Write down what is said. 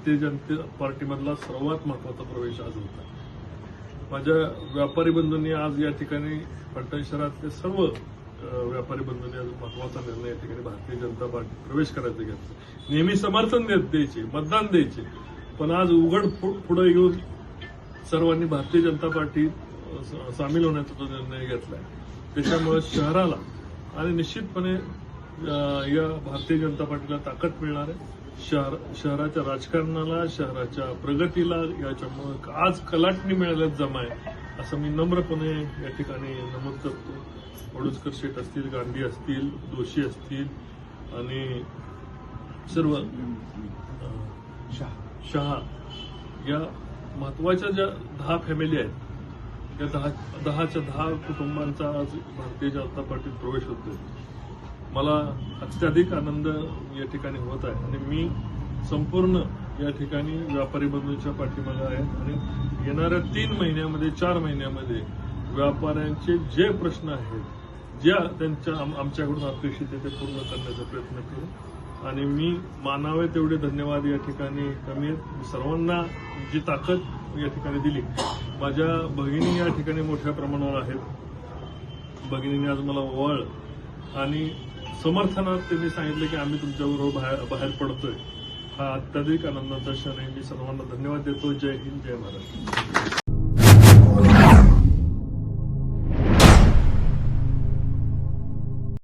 भारतीय जनता पार्टीमधला सर्वात महत्वाचा प्रवेश आज होता. माझ्या व्यापारी बंधूंनी आज या ठिकाणी फलटण शहरातले सर्व व्यापारी बंधूंनी आज महत्वाचा निर्णय या ठिकाणी भारतीय जनता पार्टी प्रवेश करायचा घेतला. नेहमी समर्थन द्यायचे, मतदान द्यायचे, पण आज उघड पुढे येऊन सर्वांनी भारतीय जनता पार्टी सामील होण्याचा जो निर्णय घेतलाय त्याच्यामुळे शहराला आणि निश्चितपणे या भारतीय जनता पार्टीला ताकद मिळणार आहे. शहराच्या राजकारणाला, शहराच्या प्रगतीला याच्यामुळे आज कलाटणी मिळाल्यात जमा आहे असं मी नम्रपणे या ठिकाणी नमूद करतो. पडुसकर शेठ असतील, गांधी असतील, दोशी असतील आणि सर्व शहा या महत्वाच्या ज्या 10 फॅमिली आहेत या 10च्या 10 कुटुंबांचा आज भारतीय जनता पार्टीत प्रवेश होतोय. मला अत्याधिक आनंद या ठिकाणी होत आहे आणि मी संपूर्ण या ठिकाणी व्यापारी बंधूंच्या पाठीमागे आहे आणि येणाऱ्या 3 महिन्यामध्ये 4 महिन्यामध्ये व्यापाऱ्यांचे जे प्रश्न आहेत, ज्या त्यांच्या आमच्याकडून अपेक्षित आहे ते पूर्ण करण्याचा प्रयत्न करू आणि मी मानावे तेवढे धन्यवाद या ठिकाणी कमी आहेत. सर्वांना जी ताकद या ठिकाणी दिली, माझ्या भगिनी या ठिकाणी मोठ्या प्रमाणावर आहेत. भगिनीने आज मला ओवाळ आणि समर्थनात त्यांनी सांगितलं की आम्ही तुमच्याबरोबर बाहेर पडतोय. हा अत्याधिक आनंदाचा क्षण आहे. मी सर्वांना धन्यवाद देतो. जय हिंद, जय महाराष्ट्र.